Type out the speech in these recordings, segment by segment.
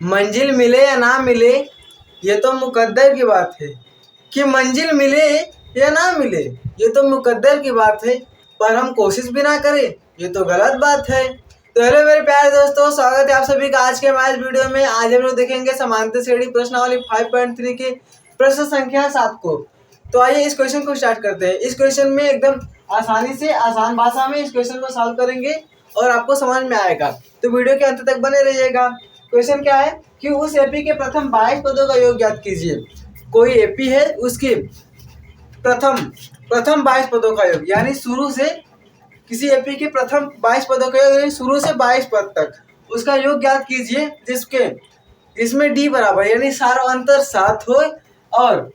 मंजिल मिले या ना मिले ये तो मुकद्दर की बात है। कि मंजिल मिले या ना मिले ये तो मुकद्दर की बात है, पर हम कोशिश भी ना करें ये तो गलत बात है। तो हेलो मेरे प्यारे दोस्तों, स्वागत है आप सभी का आज के हमारे वीडियो में। आज हम लोग देखेंगे समांतर श्रेणी प्रश्नावली 5.3 के प्रश्न संख्या 7 को। तो आइए इस क्वेश्चन को स्टार्ट करते हैं। इस क्वेश्चन में एकदम आसानी से आसान भाषा में इस क्वेश्चन को सॉल्व करेंगे और आपको समझ में आएगा, तो वीडियो के अंत तक बने रहिएगा। क्वेश्चन क्या है कि उस एपी के प्रथम 22 पदों का योग ज्ञात कीजिए। कोई एपी है, उसके प्रथम 22 पदों का योग, यानी शुरू से किसी एपी के प्रथम 22 पदों का योग, यानी शुरू से 22 पद तक उसका योग ज्ञात कीजिए जिसमें डी बराबर यानी सार्वअंतर 7 हो और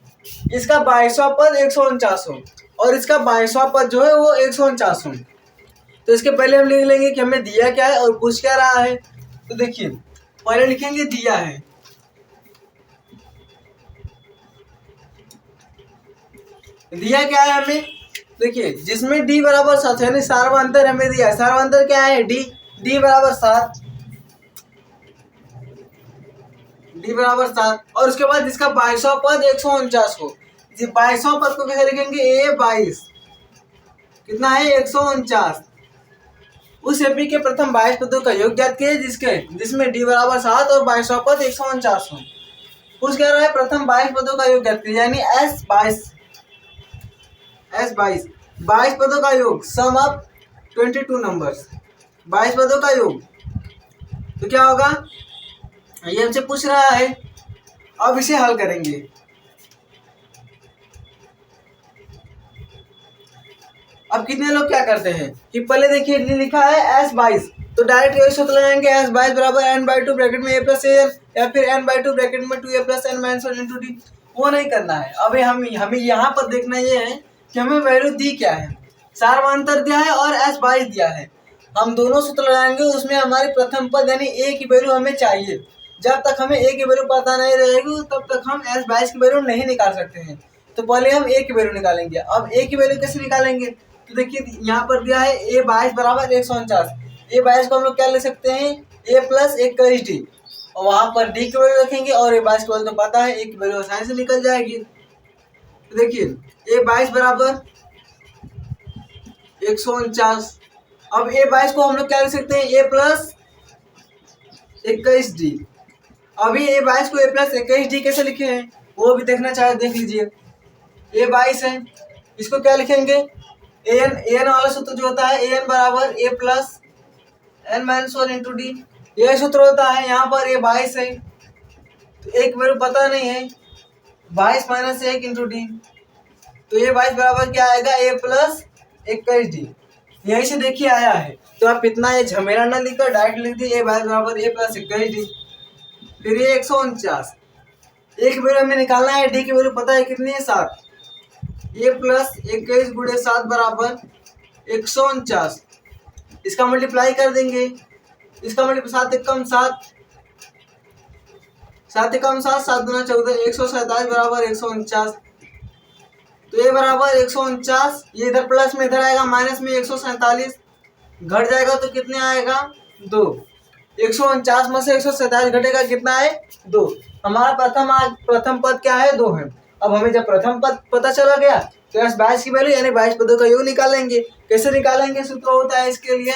इसका 22वां पद 149 हो और इसका 22वां पद जो है वो 149 हो। तो इसके पहले हम लिख लेंगे कि हमें दिया क्या है और पूछ क्या रहा है। तो देखिए पहले लिखेंगे दिया है, दिया क्या है हमें, देखिए जिसमें d बराबर 7 यानी सार्वअंतर हमें दिया है। सार्वअंतर क्या है d बराबर 7, d बराबर 7 और उसके बाद जिसका 22वां पद 149 हो। 22वां पद को कैसे लिखेंगे, a22 कितना है 149। उस एपी के प्रथम 22 पदों का योग ज्ञात कीजिए जिसमें d बराबर 7 और 22वां पद 149 हो। पूछ क्या रहा है, प्रथम 22 पदों का योग ज्ञात कीजिए यानी S22 पदों का योग, सम ऑफ 22 नंबर्स, 22 पदों का योग। तो क्या होगा, ये हमसे पूछ रहा है। अब इसे हल करेंगे। अब कितने लोग क्या करते हैं कि पहले देखिए लिखा है S22, तो डायरेक्ट यही सूत्र लगाएंगे S22 बराबर n/2 ब्रैकेट में a प्लस an या फिर n/2 ब्रैकेट में 2a plus n minus 1 into D. वो नहीं करना है। अभी हमें यहाँ पर देखना ये है कि हमें वैल्यू दी क्या है। सार्वअंतर दिया है और S22 दिया है। हम दोनों सूत्र लगाएंगे, उसमें हमारी प्रथम पद यानी a की वैल्यू हमें चाहिए। जब तक हमें a की वैल्यू पता नहीं रहेगी तब तक हम S22 की वैल्यू नहीं निकाल सकते हैं। तो पहले हम a की वैल्यू निकालेंगे। अब a की वैल्यू कैसे निकालेंगे, तो देखिए यहाँ पर दिया है a22 बराबर 149। a22 को हम लोग क्या ले सकते हैं, a प्लस 21d और वहाँ पर d की वैल्यू रखेंगे और a22 की वैल्यू तो पता है, a की वैल्यू आसानी से निकल जाएगी। तो देखिए a22 बराबर 149। अब a22 को हम लोग क्या लिख सकते हैं, a प्लस 21d। अभी a22 को a प्लस 21d कैसे लिखे हैं वो भी देखना चाहे देख लीजिए। a22 है, इसको क्या लिखेंगे, an वाला सूत्र जो होता है an बराबर a plus n minus 1 into D, यह सूत्र होता है। यहाँ पर a22 है तो एक वैल्यू पता नहीं है, 22 माइनस 1 इंटू डी, तो a22 बराबर क्या आएगा, a प्लस 21d। यहीं से देखिए आया है, तो आप इतना ये झमेला ना लिखकर डायरेक्ट लिख दी a22 बराबर a प्लस 21d। फिर ये 149, a की वैल्यू हमें निकालना है, d की वैल्यू पता है कितनी है 7, a प्लस 21 गुणे 7 बराबर 149। इसका मल्टीप्लाई कर देंगे, इसका मल्टीप्लाई 7 एकम 7, 7 एकम 7, 7 दूना 14, 147 बराबर 149। तो ये बराबर 149, ये इधर प्लस में इधर आएगा, माइनस में 147 घट जाएगा तो कितने आएगा 2। 149 में से 147 घटेगा कितना है 2। हमारा प्रथम पद क्या है 2 है। अब हमें जब प्रथम पद पता चला गया तो S22 की वैल्यू यानी 22 पदों का योग निकालेंगे। कैसे निकालेंगे, सूत्र होता है इसके लिए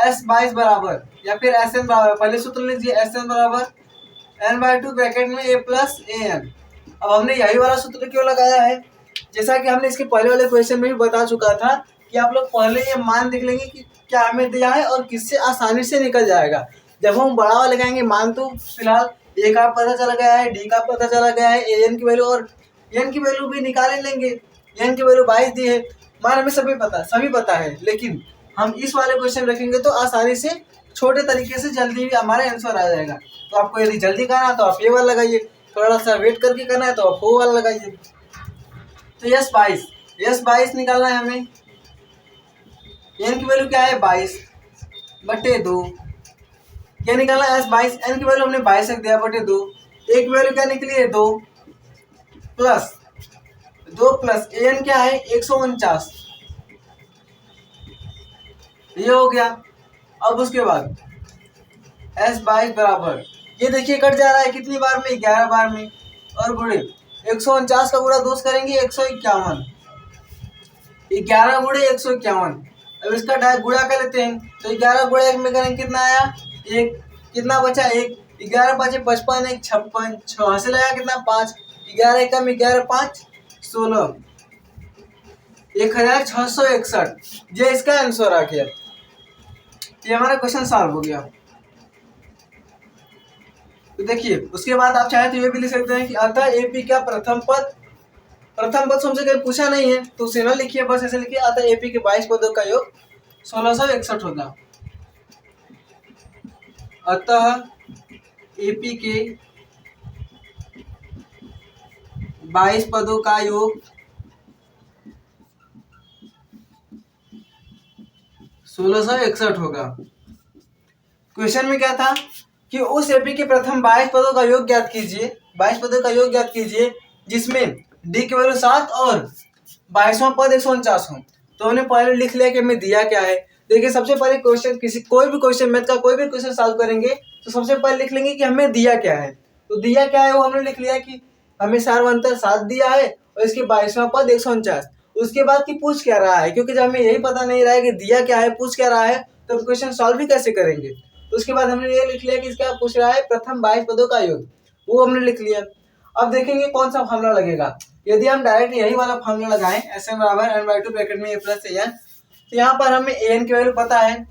S22 बराबर या फिर Sn बराबर, पहले सूत्र लीजिए Sn बराबर n/2 ब्रैकेट में a प्लस an। अब हमने यही वाला सूत्र क्यों लगाया है, जैसा कि हमने इसके पहले वाले क्वेश्चन में भी बता चुका था कि आप लोग पहले ये मान देख लेंगे कि क्या हमें दिया है और किससे आसानी से निकल जाएगा। जब हम बड़ा लगाएंगे मान, तो फिलहाल a का पता चला गया है, d का पता चला गया है, an की वैल्यू और n की वैल्यू भी निकाल लेंगे। n की वैल्यू 22 दी है, मान हमें सभी पता है, लेकिन हम इस वाले क्वेश्चन रखेंगे तो आसानी से छोटे तरीके से जल्दी भी हमारा आंसर आ जाएगा। तो आपको यदि जल्दी करना है तो आप ये वाला लगाइए, थोड़ा सा वेट करके करना है तो आप वो वाला लगाइए। तो S22 निकालना है हमें। n की वैल्यू क्या है 22 बटे 2, क्या निकालना है S22, n की वैल्यू हमने 22 रख दिया बटे 2, एक वैल्यू क्या निकली है 2 प्लस an क्या है 149, ये हो गया। अब उसके बाद S22 बराबर ये देखिए कट जा रहा है कितनी बार में, 11 बार में। और गुणे 149 का गुणा 2 करेंगे 151, 11 गुणे 151। अब इसका गुणा कर लेते हैं, तो 11 गुणा 1 में करेंगे कितना आया, 1, कितना बचा 1, 11 5 55, 1 56, 6 से लगा कितना 5, 11 कम 11 5 16, 1661। ये इसका आंसर आ गया। ये हमारा क्वेश्चन सॉल्व हो गया। तो देखिए उसके बाद आप चाहे तो ये भी लिख सकते हैं कि अतः एपी का प्रथम पद हमसे कहीं पूछा नहीं है तो उसे ना लिखिए, बस ऐसे लिखिए अतः एपी के 22 पदों का योग 1661 होगा। अतः एपी के 22 पदों का योग 1661 होगा। क्वेश्चन में क्या था कि उस एपी के प्रथम 22 पदों का योग ज्ञात कीजिए, 22 पदों का योग ज्ञात कीजिए जिसमें डी की वैल्यू 7 और 22वां पद 149 हो। तो हमने पहले लिख लिया कि हमें दिया क्या है। देखिए सबसे पहले क्वेश्चन कोई भी क्वेश्चन मैथ का कोई भी क्वेश्चन सॉल्व करेंगे तो सबसे पहले लिख लेंगे कि हमें दिया क्या है। तो दिया क्या है वो हमने लिख लिया कि हमें सारवंतर 7 दिया है और इसके 22वां पद 149। उसके बाद की पूछ क्या रहा है, क्योंकि जब हमें यही पता नहीं रहा है कि दिया क्या है पूछ क्या रहा है तो हम क्वेश्चन सॉल्व भी कैसे करेंगे। तो उसके बाद हमने ये लिख लिया कि इसका पूछ रहा है प्रथम 22 पदों का योग, वो हमने लिख लिया। अब देखेंगे कौन सा फार्मूला लगेगा। यदि हम डायरेक्ट यही वाला फार्मूला लगाएं Sn बराबर n/2 ब्रैकेट में a प्लस an, तो यहाँ पर हमें an की वैल्यू पता है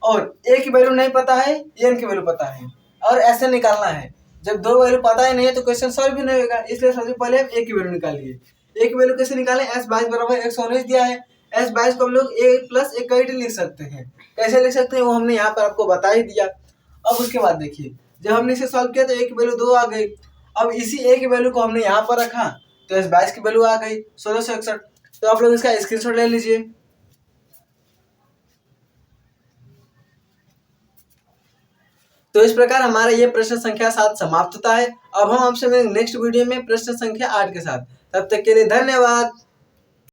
और a की वैल्यू नहीं पता है, an की वैल्यू पता है और Sn निकालना है। जब दो वैल्यू पता ही नहीं है तो क्वेश्चन सॉल्व भी नहीं होगा, इसलिए सबसे पहले हम a की वैल्यू निकालिए। a की वैल्यू कैसे निकालें, S22 बराबर 119 दिया है, S22 को हम लोग a प्लस 81 लिख सकते हैं। कैसे लिख सकते हैं वो हमने यहाँ पर आपको बता ही दिया। अब उसके बाद देखिए जब हमने इसे सॉल्व किया तो a की वैल्यू 2 आ गई। अब इसी a की वैल्यू को हमने यहाँ पर रखा तो S22 की वैल्यू आ गई 1661। तो आप लोग इसका स्क्रीनशॉट ले लीजिए। तो इस प्रकार हमारा ये प्रश्न संख्या 7 समाप्त होता है। अब हम आपसे मिलेंगे नेक्स्ट वीडियो में प्रश्न संख्या 8 के साथ। तब तक के लिए धन्यवाद।